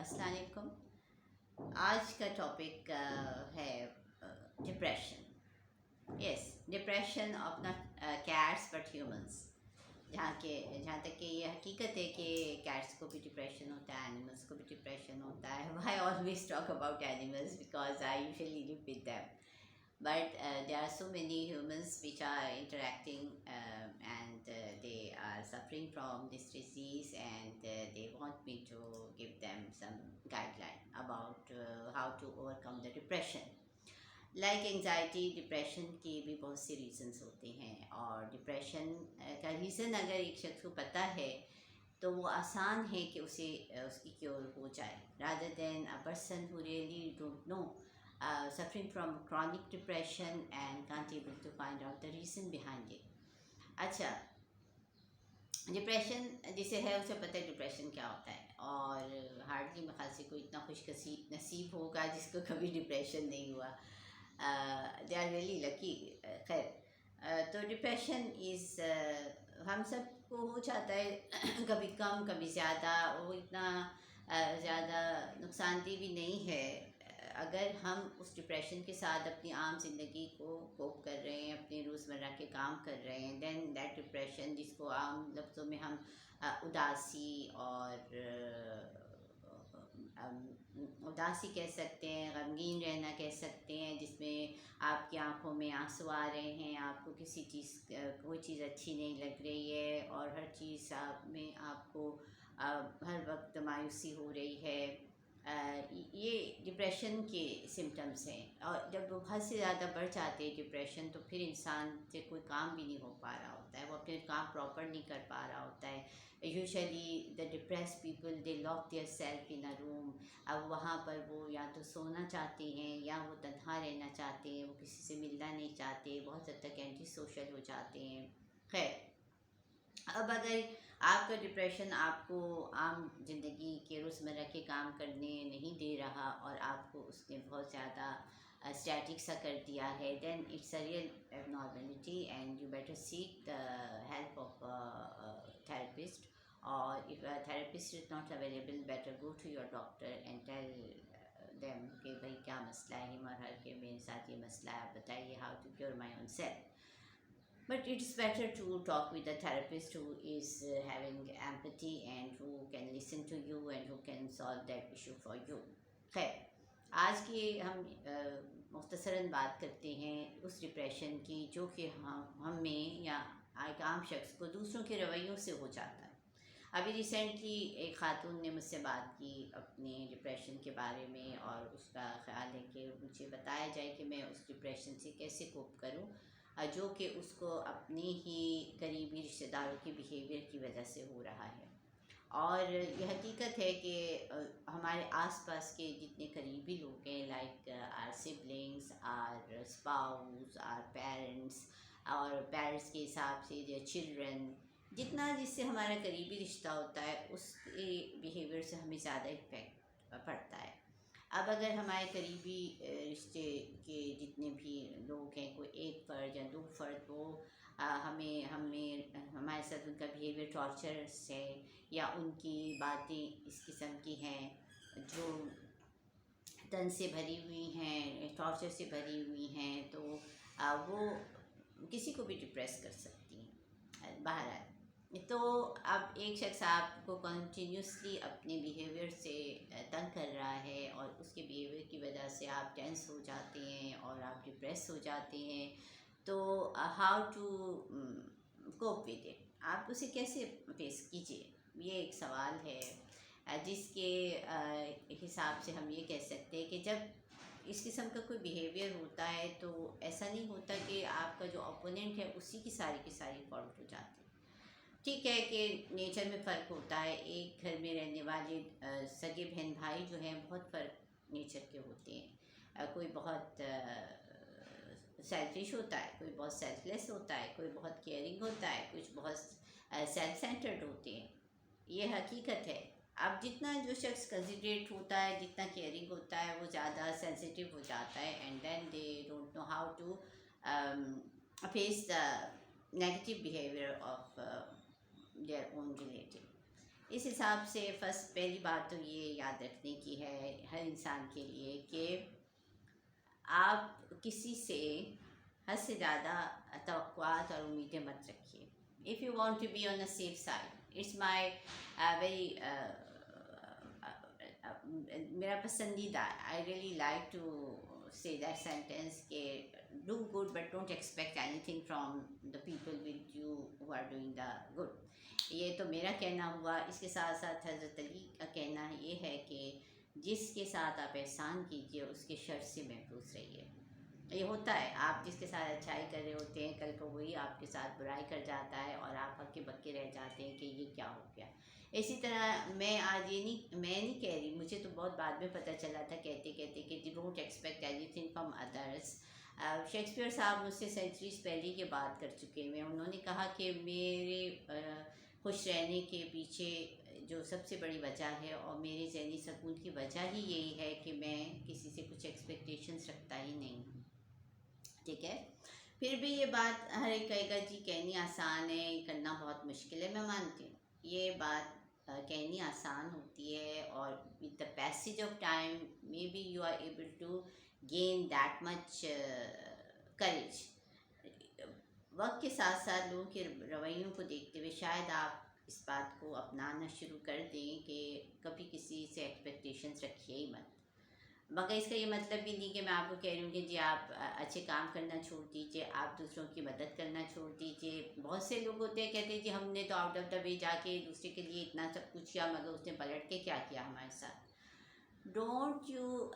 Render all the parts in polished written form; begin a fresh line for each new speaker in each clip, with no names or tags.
السلام علیکم. آج کا ٹاپک ہے depression. Yes, depression of not cats but humans. جہاں تک کہ یہ حقیقت ہے کہ کیٹس کو بھی ڈپریشن ہوتا ہے, اینیملس کو بھی ڈپریشن ہوتا ہے. Why always talk about animals because I usually live with them. But there are so many humans which are interacting and they are suffering from this disease, and they want me to give them some guideline about how to overcome the depression. Like anxiety, depression کی بھی بہت سی reasons ہوتے ہیں, اور depression کا reason اگر ایک شخص کو پتہ ہے تو وہ آسان ہے کہ اس کی کیور ہو جائے, rather than a person who really don't know suffering from chronic depression and can't able to find out the reason behind it. اچھا, ڈپریشن جسے ہے اسے پتہ ہے ڈپریشن کیا ہوتا ہے, اور ہارڈلی میں خیال سے کوئی اتنا خوش نصیب ہوگا جس کو کبھی ڈپریشن نہیں ہوا. دے آر ریئلی لکی. خیر, تو ڈپریشن از ہم سب کو ہو جاتا ہے, کبھی کم کبھی زیادہ. وہ اتنا زیادہ نقصان دہ بھی نہیں ہے اگر ہم اس ڈپریشن کے ساتھ اپنی عام زندگی کو کوپ کر رہے ہیں, اپنے روزمرہ کے کام کر رہے ہیں. دین دیٹ ڈپریشن, جس کو عام لفظوں میں ہم اداسی کہہ سکتے ہیں, غمگین رہنا کہہ سکتے ہیں, جس میں آپ کی آنکھوں میں آنسو آ رہے ہیں, آپ کو کسی چیز کوئی چیز اچھی نہیں لگ رہی ہے, اور ہر چیز میں آپ کو ہر وقت مایوسی ہو رہی ہے. یہ ڈپریشن کے سمٹمس ہیں. اور جب وہ حد سے زیادہ بڑھ جاتے ہیں ڈپریشن, تو پھر انسان سے کوئی کام بھی نہیں ہو پا رہا ہوتا ہے, وہ اپنے کام پراپر نہیں کر پا رہا ہوتا ہے. Usually the depressed people they lock their self in a room. اب وہاں پر وہ یا تو سونا چاہتے ہیں یا وہ تنہا رہنا چاہتے ہیں, وہ کسی سے ملنا نہیں چاہتے, بہت حد تک اینٹی سوشل ہو جاتے ہیں. خیر, اب اگر آپ کا ڈپریشن آپ کو عام زندگی کے روزمرہ کے کام کرنے نہیں دے رہا, اور آپ کو اس نے بہت زیادہ اسٹیٹک سا کر دیا ہے, then it's a real abnormality and you better seek the help of a therapist. Or if a therapist is not available, better go to your doctor and tell them کہ بھائی کیا مسئلہ ہے, ہر کے میرے ساتھ یہ مسئلہ ہے, آپ بتائیے, how to cure my own self. But it's better to talk with a therapist who is having empathy and who can listen to you and who can solve that issue for you. خیر, آج کی ہم مختصراً بات کرتے ہیں اس depression کی جو کہ ہم میں یا ایک عام شخص کو دوسروں کے رویوں سے ہو جاتا ہے. ابھی ریسنٹلی ایک خاتون نے مجھ سے بات کی اپنے ڈپریشن کے بارے میں, اور اس کا خیال ہے کہ مجھے بتایا جائے کہ میں اس ڈپریشن سے کیسے کوپ کروں, جو کہ اس کو اپنی ہی قریبی رشتہ داروں کے بیہیویئر کی وجہ سے ہو رہا ہے. اور یہ حقیقت ہے کہ ہمارے آس پاس کے جتنے قریبی لوگ ہیں, like or siblings, or spouse, or parents, اور پیرنٹس کے حساب سے دیئر چلڈرن, جتنا جس سے ہمارا قریبی رشتہ ہوتا ہے اس کے بیہیویئر سے ہمیں زیادہ افیکٹ پڑتا ہے. اب اگر ہمارے قریبی رشتے کے جتنے بھی لوگ ہیں, کوئی ایک فرد یا دو فرد, وہ ہمارے ساتھ ان کا بیہیویئر ٹارچرس ہے, یا ان کی باتیں اس قسم کی ہیں جو تن سے بھری ہوئی ہیں, ٹارچر سے بھری ہوئی ہیں, تو وہ کسی کو بھی ڈپریس کر سکتی ہیں. بہرحال, تو اب ایک شخص آپ کو کنٹینیوسلی اپنے بیہیویئر سے تنگ کر رہا ہے, اور اس کے بیہیویئر کی وجہ سے آپ ٹینس ہو جاتے ہیں اور آپ ڈپریس ہو جاتے ہیں, تو how to cope with it, آپ اسے کیسے فیس کیجیے, یہ ایک سوال ہے جس کے حساب سے ہم یہ کہہ سکتے ہیں کہ جب اس قسم کا کوئی بیہیویئر ہوتا ہے تو ایسا نہیں ہوتا کہ آپ کا جو اپوننٹ ہے اسی کی ساری فالٹ ہو جاتی ہے. ٹھیک ہے کہ نیچر میں فرق ہوتا ہے, ایک گھر میں رہنے والے سگے بہن بھائی جو ہیں بہت فرق نیچر کے ہوتے ہیں. کوئی بہت سیلفش ہوتا ہے, کوئی بہت سیلف لیس ہوتا ہے, کوئی بہت کیئرنگ ہوتا ہے, کچھ بہت سیلف سینٹرڈ ہوتے ہیں. یہ حقیقت ہے. اب جتنا جو شخص کنسیڈریٹ ہوتا ہے, جتنا کیئرنگ ہوتا ہے, وہ زیادہ سینسیٹیو ہو جاتا ہے, and then they don't know how to face the negative behaviour of their own relative. اس حساب سے پہلی بات تو یہ یاد رکھنے کی ہے ہر انسان کے لیے کہ آپ کسی سے حد سے زیادہ توقعات اور امیدیں مت رکھیے. If you want to be on a safe side, it's my very میرا پسندیدہ, I really like to say that sentence کہ do good but don't expect anything from the people with you who are doing the good. یہ تو میرا کہنا ہوا. اس کے ساتھ ساتھ حضرت علی کا کہنا یہ ہے کہ جس کے ساتھ آپ احسان کیجیے اس کے شر سے محفوظ رہیے. یہ ہوتا ہے, آپ جس کے ساتھ اچھائی کر رہے ہوتے ہیں کل کو وہی آپ کے ساتھ برائی کر جاتا ہے اور آپ ہکے بکے رہ جاتے ہیں کہ یہ کیا ہو گیا. اسی طرح میں آج میں نہیں کہہ رہی, مجھے تو بہت بعد میں پتہ چلا تھا کہتے کہتے کہ don't expect every thing from others. Shakespeare صاحب مجھ سے سینچریز پہلے کی بات کر چکے ہیں. انہوں نے کہا کہ میرے خوش رہنے کے پیچھے جو سب سے بڑی وجہ ہے اور میرے ذہنی سکون کی وجہ ہی یہی ہے کہ میں کسی سے کچھ ایکسپیکٹیشنس رکھتا ہی نہیں ہوں. ٹھیک ہے, پھر بھی یہ بات ہر ایک کہے گا جی کہنی آسان ہے, کرنا بہت مشکل ہے. میں مانتی ہوں یہ بات کہنی آسان ہوتی ہے, اور with the passage of time maybe you are able to gain that much courage. وقت کے ساتھ ساتھ لوگوں کے رویوں کو دیکھتے ہوئے شاید آپ اس بات کو اپنانا شروع کر دیں کہ کبھی کسی سے ایکسپیکٹیشنس رکھیے ہی مت. مگر اس کا یہ مطلب بھی نہیں کہ میں آپ کو کہہ رہی ہوں کہ جی آپ اچھے کام کرنا چھوڑ دیجیے, آپ دوسروں کی مدد کرنا چھوڑ دیجیے. بہت سے لوگ ہوتے ہیں کہتے ہیں جی ہم نے تو آؤٹ آف دا وے جا کے دوسرے کے لیے اتنا سب کچھ کیا مگر اس نے پلٹ کے کیا کیا ہمارے ساتھ. Don't you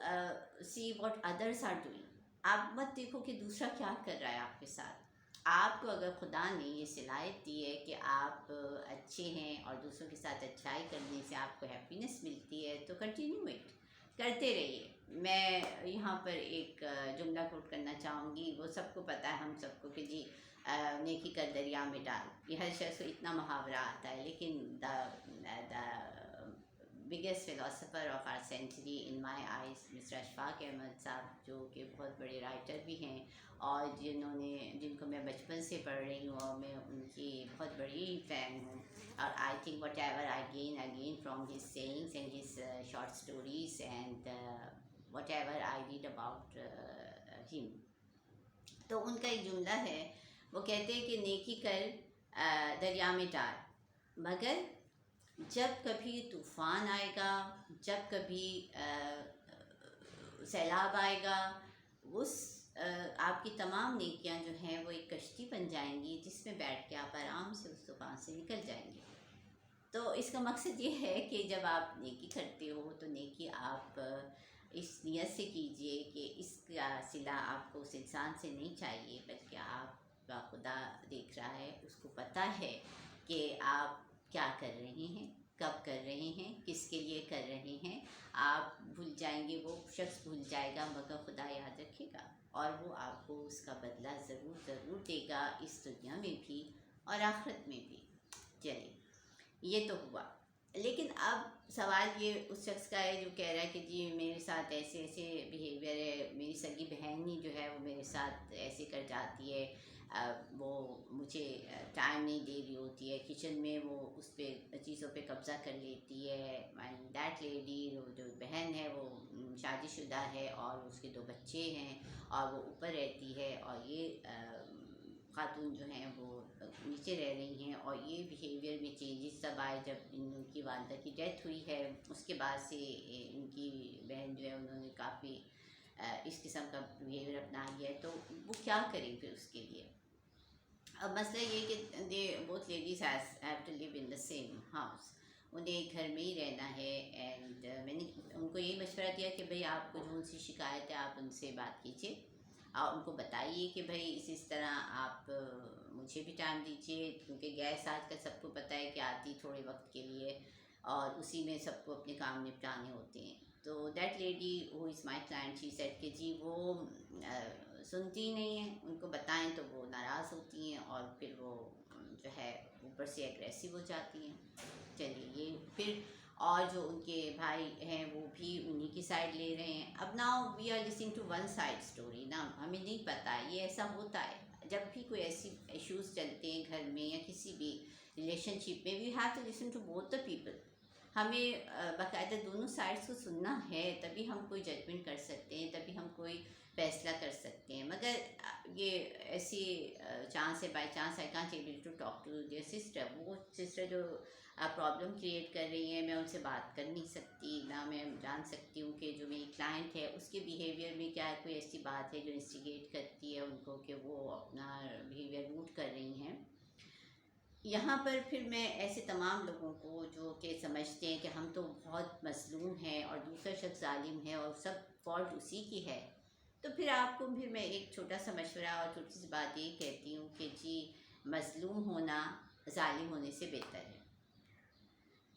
see what others are doing. آپ مت دیکھو کہ دوسرا کیا کر رہا ہے آپ کے ساتھ. آپ کو اگر خدا نے یہ صلاحیت دی ہے کہ آپ اچھے ہیں اور دوسروں کے ساتھ اچھائی کرنے سے آپ کو ہیپینس ملتی ہے تو کنٹینیو اٹ, کرتے رہیے. میں یہاں پر ایک جملہ کوٹ کرنا چاہوں گی, وہ سب کو پتہ ہے ہم سب کو کہ جی نیکی کر دریا میں ڈال. یہ ہر شخص کو اتنا محاورہ آتا ہے, لیکن the biggest philosopher of our century in my eyes mister Ashfaq Ahmad sahab, جو کہ بہت بڑے رائٹر بھی ہیں اور جن کو میں بچپن سے پڑھ رہی ہوں اور میں ان کی بہت بڑی فین ہوں. اور I think what ever I gain again from his sayings and his short stories and what ever I read about ہم. تو ان کا ایک جملہ ہے, وہ کہتے ہیں کہ نیکی کر دریا میں ڈال, مگر جب کبھی طوفان آئے گا, جب کبھی سیلاب آئے گا, اس آپ کی تمام نیکیاں جو ہیں وہ ایک کشتی بن جائیں گی جس میں بیٹھ کے آپ آرام سے اس طوفان سے نکل جائیں گے. تو اس کا مقصد یہ ہے کہ جب آپ نیکی کرتے ہو تو نیکی آپ اس نیت سے کیجئے کہ اس کا صلہ آپ کو اس انسان سے نہیں چاہیے, بلکہ آپ کا خدا دیکھ رہا ہے, اس کو پتہ ہے کہ آپ کیا کر رہے ہیں, کب کر رہے ہیں, کس کے لیے کر رہے ہیں. آپ بھول جائیں گے, وہ شخص بھول جائے گا, مگر خدا یاد رکھے گا اور وہ آپ کو اس کا بدلہ ضرور ضرور دے گا, اس دنیا میں بھی اور آخرت میں بھی. چلیے یہ تو ہوا. لیکن اب سوال یہ اس شخص کا ہے جو کہہ رہا ہے کہ جی میرے ساتھ ایسے ایسے بیہیویئر ہے, میری سگی بہن ہی جو ہے وہ میرے ساتھ ایسے کر جاتی ہے, وہ مجھے ٹائم نہیں دے رہی ہوتی ہے, کچن میں وہ اس پہ چیزوں پہ قبضہ کر لیتی ہے. اینڈ دیٹ لیڈی, جو بہن ہے وہ شادی شدہ ہے اور اس کے 2 بچے ہیں اور وہ اوپر رہتی ہے, اور یہ خاتون جو ہیں وہ نیچے رہ رہی ہیں. اور یہ بیہیویئر میں چینجز تب آئے جب ان کی والدہ کی ڈیتھ ہوئی ہے. اس کے بعد سے ان کی بہن جو ہے انہوں نے کافی اس قسم کا بیہیویئر اپنا لیا ہے. تو وہ کیا کریں پھر اس کے لیے. اب مسئلہ یہ کہ they both ladies have to live in the same house, انہیں ایک گھر میں ہی رہنا ہے. اینڈ میں نے ان کو یہی مشورہ دیا کہ بھئی آپ کو جو ان سے شکایت ہے آپ ان سے بات کیجیے اور ان کو بتائیے کہ بھئی اس طرح آپ مجھے بھی ٹائم دیجیے, کیونکہ گیس آج کل سب کو پتہ ہے کہ آتی تھوڑے وقت کے لیے اور اسی میں سب کو اپنے کام نپٹانے ہوتے ہیں. تو that lady who is my client, she said کہ جی وہ سنتی ہی نہیں ہیں, ان کو بتائیں تو وہ ناراض ہوتی ہیں اور پھر وہ جو ہے اوپر سے ایگریسو ہو جاتی ہیں. چلیے یہ پھر, اور جو ان کے بھائی ہیں وہ بھی انہی کی سائڈ لے رہے ہیں. اب now we are listening to one side story نا, ہمیں نہیں پتہ, یہ ایسا ہوتا ہے جب بھی کوئی ایسی ایشوز چلتے ہیں گھر میں یا کسی بھی ریلیشن شپ میں we have to listen to both the people. ہمیں باقاعدہ دونوں سائڈس کو سننا ہے, تبھی ہم کوئی ججمنٹ کر سکتے ہیں, تبھی ہم کوئی فیصلہ کر سکتے ہیں. مگر یہ ایسی چانس ہے, by chance I can't able to talk to their sister, وہ سسٹر جو پرابلم کریٹ کر رہی ہیں, میں ان سے بات کر نہیں سکتی, نہ میں جان سکتی ہوں کہ جو میری کلائنٹ ہے اس کے بیہیویئر میں کیا کوئی ایسی بات ہے جو انسٹیگیٹ کرتی ہے ان کو کہ وہ اپنا بیہیویئر روٹ کر رہی ہیں. یہاں پر پھر میں ایسے تمام لوگوں کو جو کہ سمجھتے ہیں کہ ہم تو بہت مظلوم ہیں اور دوسرا شخص ظالم ہے اور سب فالٹ اسی کی ہے, تو پھر آپ کو پھر میں ایک چھوٹا سا مشورہ اور چھوٹی سی بات یہ کہتی ہوں کہ جی, مظلوم ہونا ظالم ہونے سے بہتر ہے.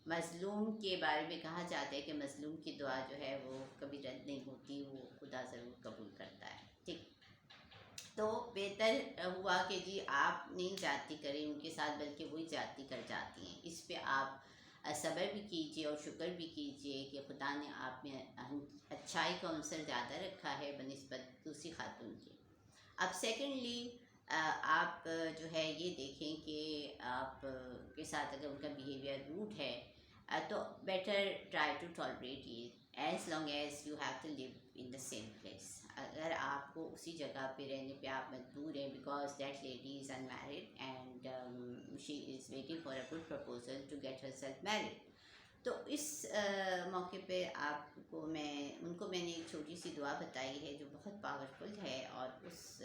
مظلوم کے بارے میں کہا جاتا ہے کہ مظلوم کی دعا جو ہے وہ کبھی رد نہیں ہوتی, وہ خدا ضرور قبول کرتا ہے. ٹھیک, تو بہتر ہوا کہ جی آپ نہیں زیادتی کریں ان کے ساتھ, بلکہ وہی زیادتی کر جاتی ہیں. اس پہ آپ صبر بھی کیجئے اور شکر بھی کیجئے کہ خدا نے آپ میں اچھائی کا عنصر زیادہ رکھا ہے بنسبت دوسری خاتون کے. اب سیکنڈلی آپ جو ہے یہ دیکھیں کہ آپ کے ساتھ اگر ان کا بیہیویئر روٹ ہے تو better try to tolerate it as long as you have to live in the same place. اگر آپ کو اسی جگہ پہ رہنے پہ آپ مجبور ہیں, because that lady is unmarried and she is waiting for a good proposal to get herself married, تو اس موقع پہ آپ کو ان کو میں نے ایک چھوٹی سی دعا بتائی ہے جو بہت پاورفل ہے, اور اس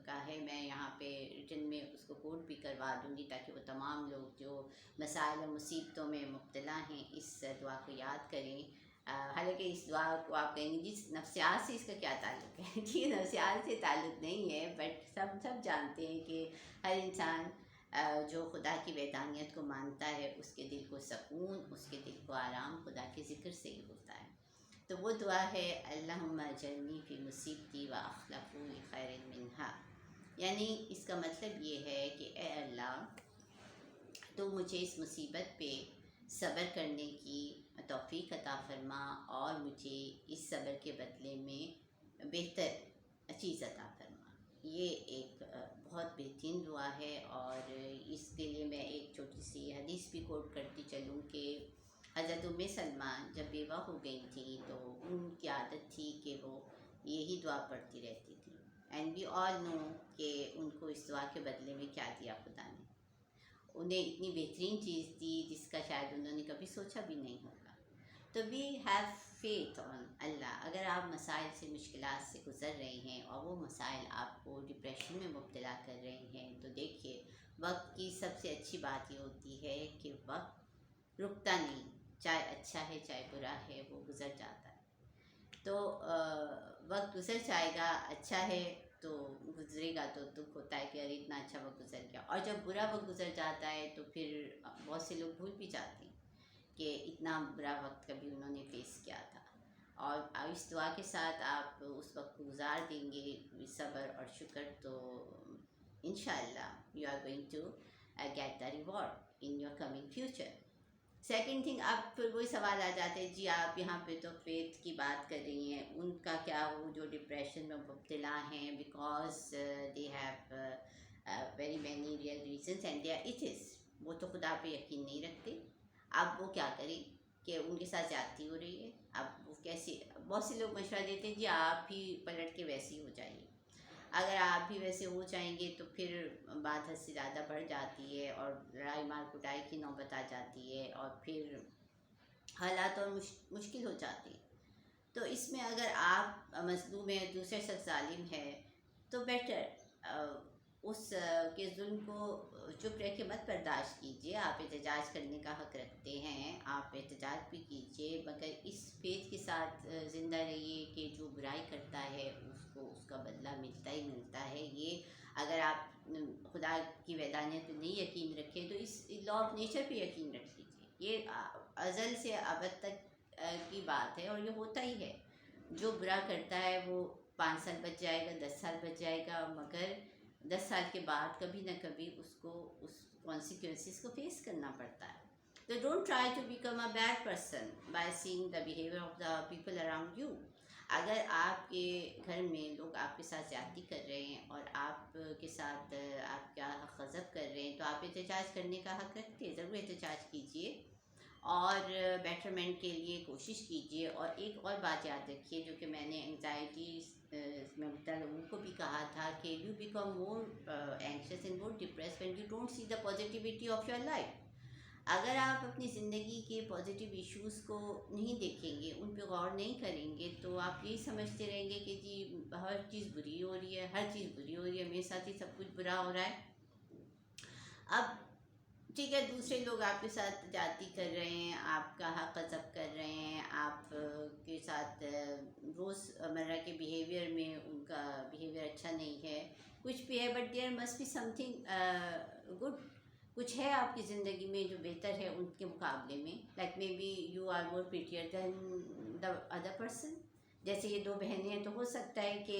کا ہے میں یہاں پہ ریٹن میں اس کو کوٹ بھی کروا دوں گی تاکہ وہ تمام لوگ جو مسائل و مصیبتوں میں مبتلا ہیں اس دعا کو یاد کریں. حالانکہ اس دعا کو آپ کہیں گے جس نفسیات سے اس کا کیا تعلق ہے, جی نفسیات سے تعلق نہیں ہے, بٹ سب جانتے ہیں کہ ہر انسان جو خدا کی وحدانیت کو مانتا ہے اس کے دل کو سکون, اس کے دل کو آرام خدا کے ذکر سے ہی ہوتا ہے. تو وہ دعا ہے اللہم اجرنی فی مصیبتی و اخلف لی خیر منہا, یعنی اس کا مطلب یہ ہے کہ اے اللہ تو مجھے اس مصیبت پہ صبر کرنے کی توفیق عطا فرما, اور مجھے اس صبر کے بدلے میں بہتر چیز عطا فرما. یہ ایک بہت بہترین دعا ہے, اور اس کے لیے میں ایک چھوٹی سی حدیث بھی کوٹ کرتی چلوں کہ حضرت ام سلمہ جب بیوہ ہو گئی تھیں تو ان کی عادت تھی کہ وہ یہی دعا پڑھتی رہتی تھی. اینڈ وی آل نو کہ ان کو اس دعا کے بدلے میں کیا دیا خدا نے, انہیں اتنی بہترین چیز دی جس کا شاید انہوں نے کبھی سوچا بھی نہیں ہوگا. تو وی ہیو فیتھ آن اللہ. اگر آپ مسائل سے, مشکلات سے گزر رہے ہیں اور وہ مسائل آپ کو ڈپریشن میں مبتلا کر رہے ہیں, تو دیکھیے وقت کی سب سے اچھی بات یہ ہوتی ہے کہ وقت رکتا نہیں, چاہے اچھا ہے چاہے برا ہے, وہ گزر جاتا ہے. تو وقت گزر جائے گا, اچھا ہے تو گزرے گا تو دکھ ہوتا ہے کہ ارے اتنا اچھا وقت گزر گیا, اور جب برا وقت گزر جاتا ہے تو پھر بہت سے لوگ بھول بھی جاتے ہیں کہ اتنا برا وقت کبھی انہوں نے فیس کیا تھا. اور اس دعا کے ساتھ آپ اس وقت کو گزار دیں گے صبر اور شکر, تو انشاءاللہ you are going to get the reward in your coming future. Second thing, اب پھر وہی سوال آ جاتے ہیں جی آپ یہاں پہ تو فیتھ کی بات کر رہی ہیں, ان کا کیا, وہ جو ڈپریشن میں مبتلا ہیں because they have very many real reasons and they are atheist, وہ تو خدا پہ یقین نہیں رکھتے. اب وہ کیا کریں کہ ان کے ساتھ زیادتی ہو رہی ہے, اب وہ کیسے, بہت سے لوگ مشورہ دیتے ہیں جی آپ ہی پلٹ کے ویسے ہی ہو جائیے. اگر آپ بھی ویسے ہو جائیں گے تو پھر بات حد سے زیادہ بڑھ جاتی ہے اور لڑائی مار کٹائی کی نوبت آ جاتی ہے, اور پھر حالات اور مشکل ہو جاتے ہیں. تو اس میں اگر آپ مظلوم ہیں, دوسرے شخص ظالم ہے, تو بیٹر اس کے ظلم کو چپ رہ کے مت برداشت کیجیے. آپ احتجاج کرنے کا حق رکھتے ہیں, آپ احتجاج بھی کیجیے, مگر اس فیتھ کے ساتھ زندہ رہیے کہ جو برائی کرتا ہے اس کو اس کا بدلہ ملتا ہی ملتا ہے. یہ اگر آپ خدا کی وحدانیت پہ نہیں یقین رکھیں تو اس لا آف نیچر پہ یقین رکھ لیجیے. یہ ازل سے ابد تک کی بات ہے, اور یہ ہوتا ہی ہے. جو برا کرتا ہے وہ 5 سال بچ جائے گا, 10 سال بچ جائے گا, مگر 10 سال کے بعد کبھی نہ کبھی اس کو اس کانسیکوینسز کو فیس کرنا پڑتا ہے. تو don't try to become a bad person by seeing the behaviour of the people around you. اگر آپ کے گھر میں لوگ آپ کے ساتھ زیادتی کر رہے ہیں اور آپ کے ساتھ آپ کا حق غضب کر رہے ہیں تو آپ احتجاج کرنے کا حق رکھتے ہیں، ضرور احتجاج کیجیے اور بیٹرمنٹ کے لیے کوشش کیجیے. اور ایک اور بات یاد رکھیے جو کہ میں نے انگزائٹی میں مبتلا لوگوں کو بھی کہا تھا کہ you become more anxious and more depressed when you don't see the positivity of your life. اگر آپ اپنی زندگی کے پازیٹیو ایشوز کو نہیں دیکھیں گے، ان پہ غور نہیں کریں گے، تو آپ یہی سمجھتے رہیں گے کہ جی ہر چیز بری ہو رہی ہے، ہر چیز بری ہو رہی ہے، میرے ساتھ ہی سب کچھ برا ہو رہا ہے. اب ٹھیک ہے، دوسرے لوگ آپ کے ساتھ جاتی کر رہے ہیں، آپ کا حق غصب کر رہے ہیں، آپ کے ساتھ روز مرہ کے بیہیویئر میں ان کا بیہیویئر اچھا نہیں ہے، کچھ بھی ہے، but there must be something good. کچھ ہے آپ کی زندگی میں جو بہتر ہے ان کے مقابلے میں. Like maybe you are more prettier than the other person. جیسے یہ دو بہنیں ہیں تو ہو سکتا ہے کہ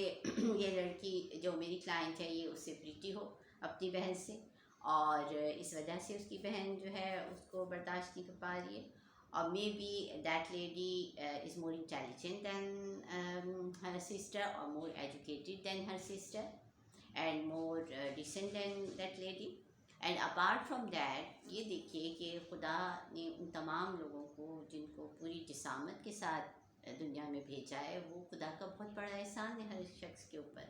یہ لڑکی جو میری کلائنٹ ہے یہ اس سے پریٹی ہو اپنی بہن سے، اور اس وجہ سے اس کی بہن جو ہے اس کو برداشت نہیں کر پا رہی ہے. اور maybe that lady is more intelligent than her sister or more educated than her sister and more decent than that lady. And apart from that یہ دیکھیے کہ خدا نے ان تمام لوگوں کو جن کو پوری جسامت کے ساتھ دنیا میں بھیجا ہے، وہ خدا کا بہت بڑا احسان ہے ہر شخص کے اوپر.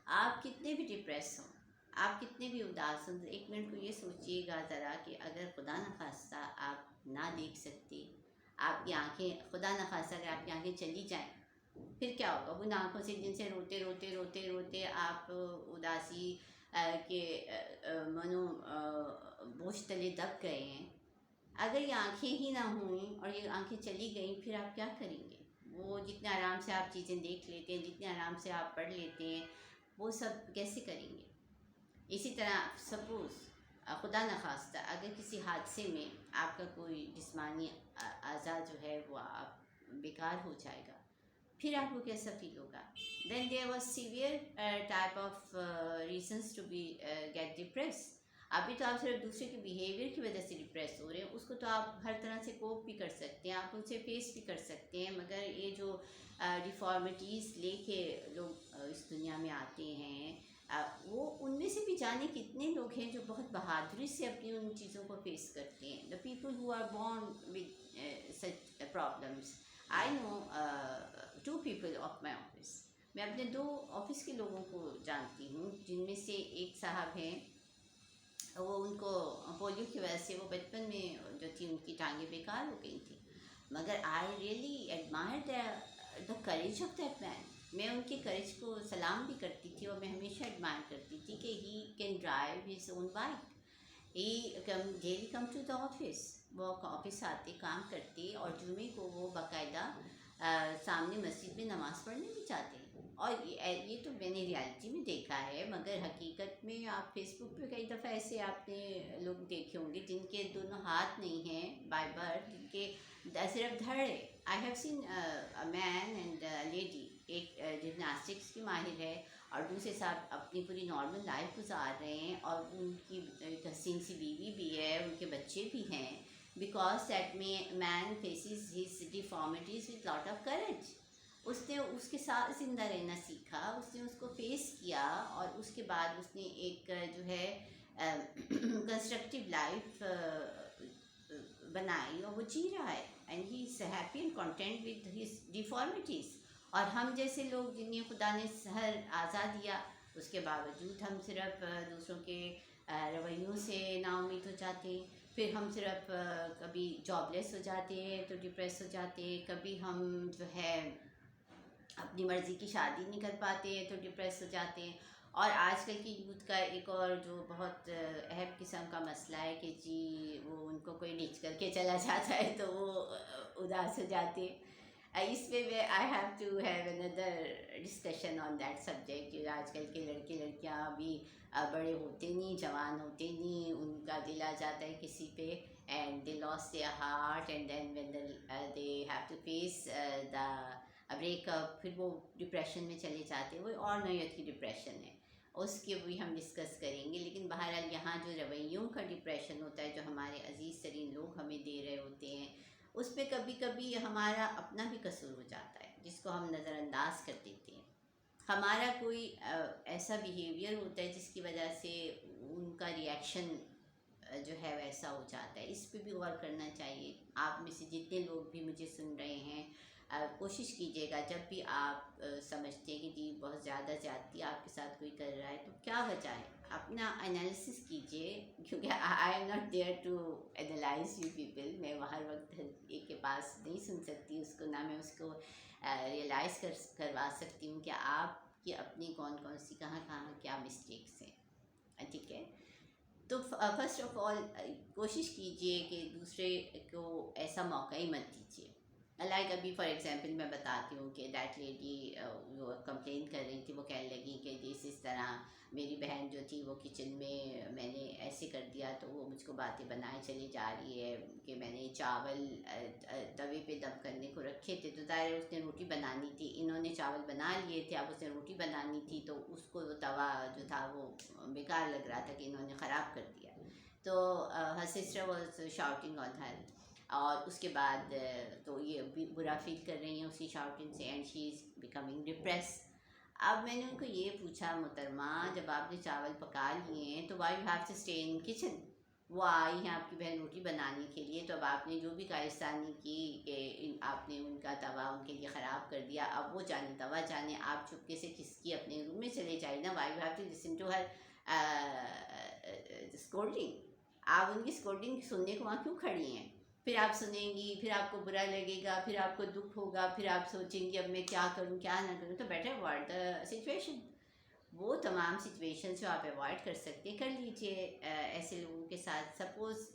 آپ کتنے بھی ڈپریس ہوں، آپ کتنے بھی اداس ہوں، ایک منٹ کو یہ سوچئے گا ذرا کہ اگر خدا نخواستہ آپ نہ دیکھ سکتے، آپ کی آنکھیں خدا نخواستہ اگر آپ کی آنکھیں چلی جائیں پھر کیا ہوگا؟ ان آنکھوں سے جن سے روتے روتے روتے روتے آپ اداسی کے منو بوجھ تلے دب گئے ہیں، اگر یہ آنکھیں ہی نہ ہوئیں اور یہ آنکھیں چلی گئیں پھر آپ کیا کریں گے؟ وہ جتنے آرام سے آپ چیزیں دیکھ لیتے ہیں، جتنے آرام سے آپ پڑھ لیتے ہیں، وہ سب کیسے کریں گے؟ اسی طرح سپوز خدا نخواستہ اگر کسی حادثے میں آپ کا کوئی جسمانی اعضاء جو ہے وہ آپ بیکار ہو جائے گا، پھر آپ کو کیسا فیل ہوگا؟ Then there was severe type of reasons to be get depressed. ابھی تو آپ صرف دوسرے کے بیہیویئر کی وجہ سے ڈپریس ہو رہے ہیں، اس کو تو آپ ہر طرح سے کوپ بھی کر سکتے ہیں، آپ اسے فیس بھی کر سکتے ہیں. مگر یہ جو ڈیفارمیٹیز لے کے لوگ اس دنیا میں آتے ہیں، وہ ان میں سے بھی جانے کتنے لوگ ہیں جو بہت بہادری سے اپنی ان چیزوں کو فیس کرتے ہیں. The people who are born with such problems. I know 2 people of my office. میں اپنے 2 آفس کے لوگوں کو جانتی ہوں، جن میں سے ایک صاحب ہیں، وہ ان کو پولیو کی وجہ سے وہ بچپن میں جو تھی ان کی ٹانگیں بیکار ہو گئی تھیں. مگر I really admire the courage of that man. میں ان کے کریج کو سلام بھی کرتی تھی اور میں ہمیشہ ایڈمائر کرتی تھی کہ he can drive his own bike. He daily come to the office. وہ آفس آتے، کام کرتے، اور جمعے کو وہ باقاعدہ سامنے مسجد میں نماز پڑھنے بھی جاتے ہیں. اور یہ تو میں نے ریالٹی میں دیکھا ہے، مگر حقیقت میں آپ فیس بک پہ کئی دفعہ ایسے آپ نے لوگ دیکھے ہوں گے جن کے دونوں ہاتھ نہیں ہیں بائی برتھ، جن کے صرف دھڑ ہے. I have seen man and lady, ایک جمناسٹکس کی ماہر ہے اور دوسرے صاحب اپنی پوری نارمل لائف گزار رہے ہیں، اور ان کی ایک حسین سی بیوی بھی ہے، ان کے بچے بھی ہیں. Because that man faces his deformities with lot of courage. اس نے اس کے ساتھ زندہ رہنا سیکھا، اس نے اس کو فیس کیا، اور اس کے بعد اس نے ایک جو ہے کنسٹرکٹیو لائف بنائی اور وہ جی رہا ہے. And he is happy and content with his deformities. اور ہم جیسے لوگ جنہیں خدا نے سحر آزاد دیا، اس کے باوجود ہم صرف دوسروں کے رویوں سے نا امید ہو جاتے ہیں. پھر ہم صرف کبھی جاب لیس ہو جاتے ہیں تو ڈپریس ہو جاتے ہیں، کبھی ہم جو ہے اپنی مرضی کی شادی نہیں کر پاتے ہیں تو ڈپریس ہو جاتے ہیں. اور آج کل کی یوتھ کا ایک اور جو بہت اہم قسم کا مسئلہ ہے کہ جی وہ ان کو کوئی ڈچ کر کے چلا جاتا ہے تو وہ اداس ہو جاتے ہیں. اس پہ میں I have to have under discussion on that subject. آج کل کے لڑکے لڑکیاں بھی بڑے ہوتے نہیں، جوان ہوتے نہیں، ان کا دل آ جاتا ہے کسی پہ، and they lose their heart, and then when they have to face the break up, پھر وہ ڈپریشن میں چلے جاتے ہیں. وہ اور نوعیت کی ڈپریشن ہے، اس کے بھی ہم ڈسکس کریں گے. لیکن بہرحال یہاں جو رویوں کا ڈپریشن ہوتا ہے جو ہمارے عزیز ترین لوگ ہمیں دے رہے ہوتے ہیں، اس پہ کبھی کبھی ہمارا اپنا بھی قصور ہو جاتا ہے جس کو ہم نظر انداز کر دیتے ہیں. ہمارا کوئی ایسا بیہیویئر ہوتا ہے جس کی وجہ سے ان کا ریئیکشن جو ہے ویسا ہو جاتا ہے. اس پہ بھی غور کرنا چاہیے. آپ میں سے جتنے لوگ بھی مجھے سن رہے ہیں کوشش کیجیے گا جب بھی آپ سمجھتے ہیں کہ جی بہت زیادہ زیادتی آپ کے ساتھ کوئی کر رہا ہے تو کیا وجہ ہے، اپنا انالیسس کیجیے. کیونکہ I am not there to analyse you people. میں ہر وقت ایک کے پاس نہیں سن سکتی اس کو، نہ میں اس کو ریئلائز کروا سکتی ہوں کہ آپ کی اپنی کون کون سی کہاں کہاں کیا مسٹیکس ہیں. ٹھیک ہے، تو فرسٹ آف آل کوشش کیجیے کہ دوسرے کو ایسا موقع ہی مت دیجیے. لائک ابھی فار ایگزامپل میں بتاتی ہوں کہ دیٹ لیڈی وہ کمپلین کر رہی تھی، وہ کہنے لگی کہ اس طرح میری بہن جو تھی وہ کچن میں نے ایسے کر دیا تو وہ مجھ کو باتیں بنائے چلی جا رہی ہے کہ میں نے چاول توے پہ دم کرنے کو رکھے تھے تو ظاہر ہے اس نے روٹی بنانی تھی، انہوں نے چاول بنا لیے تھے، اب اس نے روٹی بنانی تھی تو اس کو توا جو تھا وہ بیکار لگ رہا تھا کہ انہوں نے خراب کر دیا. تو ہر سسٹر واز شاؤٹنگ آن ہر، اور اس کے بعد تو یہ برا فیل کر رہی ہیں اسی شاؤٹنگ سے and she is becoming depressed. اب میں نے ان کو یہ پوچھا، محترمہ جب آپ نے چاول پکا لیے ہیں تو why you have to stay in kitchen. وہ آئی ہیں آپ کی بہن روٹی بنانے کے لیے، تو اب آپ نے جو بھی کارستانی کی کہ آپ نے ان کا توا ان کے لیے خراب کر دیا، اب وہ جانے توا جانے، آپ چپکے سے کس کی اپنے روم میں چلے جائیں نا. Why you have to listen to her scolding. آپ ان کی اسکولڈنگ سننے کو وہاں کیوں کھڑی ہیں؟ پھر آپ سنیں گی، پھر آپ کو برا لگے گا، پھر آپ کو دکھ ہوگا، پھر آپ سوچیں گی اب میں کیا کروں کیا نہ کروں. تو بیٹر اوائڈ دا سچویشن. وہ تمام سچویشنس جو آپ اوائڈ کر سکتے کر لیجئے ایسے لوگوں کے ساتھ. سپوز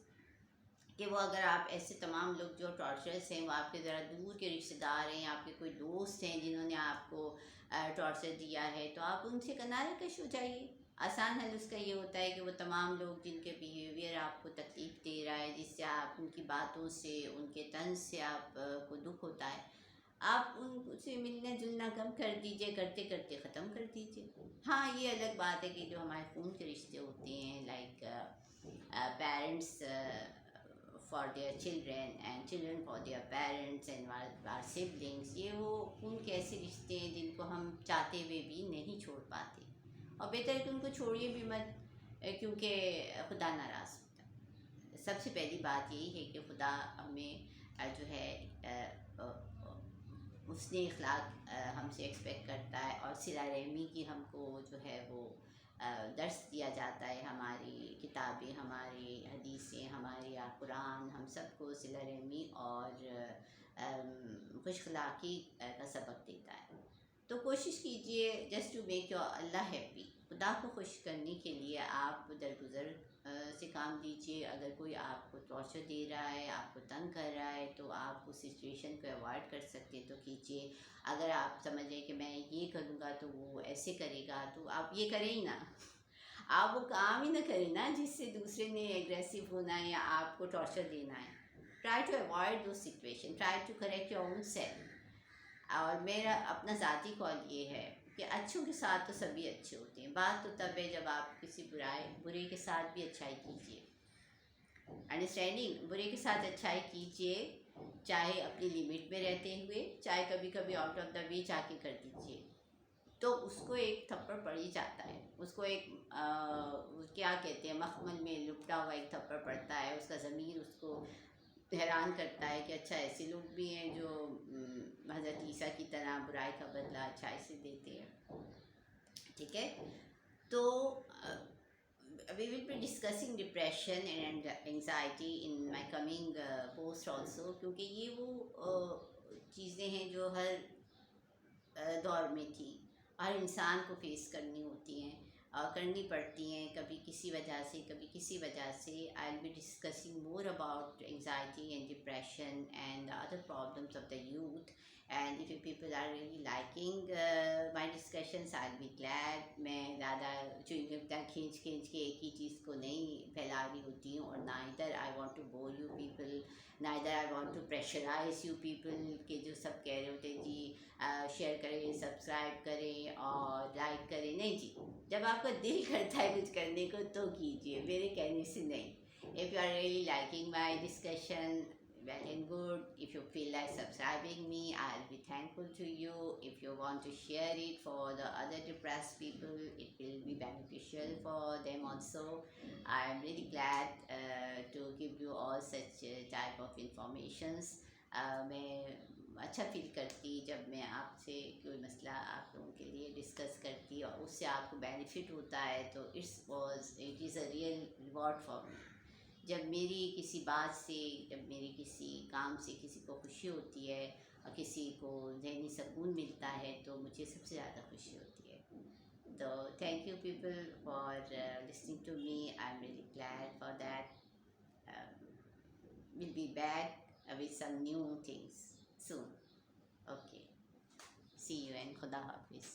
کہ وہ اگر آپ ایسے تمام لوگ جو ٹارچرس ہیں وہ آپ کے ذرا دور کے رشتہ دار ہیں، آپ کے کوئی دوست ہیں جنہوں نے آپ کو ٹارچر دیا ہے، تو آپ ان سے کنارہ کش ہو جائیے. آسان حل اس کا یہ ہوتا ہے کہ وہ تمام لوگ جن کے بیہیویئر آپ کو تکلیف دے رہا ہے، جس سے آپ ان کی باتوں سے ان کے طنز سے آپ کو دکھ ہوتا ہے، آپ ان سے ملنا جلنا کم کر دیجئے، کرتے کرتے ختم کر دیجئے. ہاں یہ الگ بات ہے کہ جو ہمارے خون کے رشتے ہوتے ہیں like parents for their children and children for their parents and our siblings، یہ وہ خون کے ایسے رشتے ہیں جن کو ہم چاہتے ہوئے بھی نہیں چھوڑ پاتے، اور بہتر ہے کہ ان کو چھوڑیے بھی مت کیونکہ خدا ناراض ہوتا ہے. سب سے پہلی بات یہی ہے کہ خدا ہمیں جو ہے حسن اخلاق ہم سے ایکسپیکٹ کرتا ہے، اور صلہ رحمی کی ہم کو جو ہے وہ درس دیا جاتا ہے. ہماری کتابیں، ہماری حدیثیں، ہماری قرآن ہم سب کو صلہ رحمی اور خوش اخلاقی کا سبق دیتا ہے. تو کوشش کیجئے just to make your Allah happy. خدا کو خوش کرنے کے لیے آپ درگزر سے کام لیجئے. اگر کوئی آپ کو ٹارچر دے رہا ہے، آپ کو تنگ کر رہا ہے، تو آپ اس سچویشن کو اوائڈ کر سکتے تو کیجئے. اگر آپ سمجھیں کہ میں یہ کروں گا تو وہ ایسے کرے گا، تو آپ یہ کریں ہی نا. آپ وہ کام ہی نہ کریں نا جس سے دوسرے نے ایگریسو ہونا ہے یا آپ کو ٹارچر دینا ہے. Try to avoid those situation, try to correct your own self. اور میرا اپنا ذاتی قول یہ ہے کہ اچھوں کے ساتھ تو سبھی اچھے ہوتے ہیں. بات تو تب ہے جب آپ کسی برے کے ساتھ بھی اچھائی کیجیے. انڈرسٹینڈنگ، برے کے ساتھ اچھائی کیجیے، چاہے اپنی لمٹ میں رہتے ہوئے، چاہے کبھی کبھی آؤٹ آف دا وے جا کے کر دیجیے. تو اس کو ایک تھپڑ پڑ ہی جاتا ہے، اس کو ایک کیا کہتے ہیں مخمل میں لپٹا ہوا ایک تھپڑ پڑتا ہے. اس کا ضمیر اس کو حیران کرتا ہے کہ اچھا ایسے لوگ بھی ہیں جو حضرت عیسیٰ کی طرح برائی کا بدلہ اچھائی سے دیتے ہیں. ٹھیک ہے، تو we will be discussing depression and anxiety in my coming post also، کیونکہ یہ وہ چیزیں ہیں جو ہر دور میں تھی، ہر انسان کو فیس کرنی ہوتی ہیں اور کرنی پڑتی ہیں، کبھی کسی وجہ سے کبھی کسی وجہ سے. I'll be discussing more about anxiety and depression and the other problems of the youth. And if you people are really liking my discussions, I'll be glad. میں زیادہ چوئنگ گم کھینچ کے ایک ہی چیز کو نہیں پھیلا رہی ہوتی ہوں، اور neither I want to bore you people, neither I want to pressurize you people کہ جو سب کہہ رہے ہوتے ہیں جی شیئر کریں، سبسکرائب کریں اور لائک کریں. نہیں جی، جب آپ کا دل کرتا ہے کچھ کرنے کو تو کیجیے، میرے کہنے سے نہیں. If you are really liking my discussion, well and good. If you feel like subscribing me, I'll be thankful to you. If you want to share it for the other depressed people, it will be beneficial for them also. I'm really glad to give you all such type of informations. میں اچھا فیل کرتی جب میں آپ سے کوئی مسئلہ آپ لوگوں کے لیے ڈسکس کرتی اور اس سے آپ کو بینیفٹ ہوتا ہے تو it is a real reward for me. جب میری کسی بات سے، جب میری کسی کام سے کسی کو خوشی ہوتی ہے اور کسی کو ذہنی سکون ملتا ہے تو مجھے سب سے زیادہ خوشی ہوتی ہے. تو thank you people for listening to me. I am really glad for that. We'll be back with some new things soon. Okay. See you and Khuda Hafiz.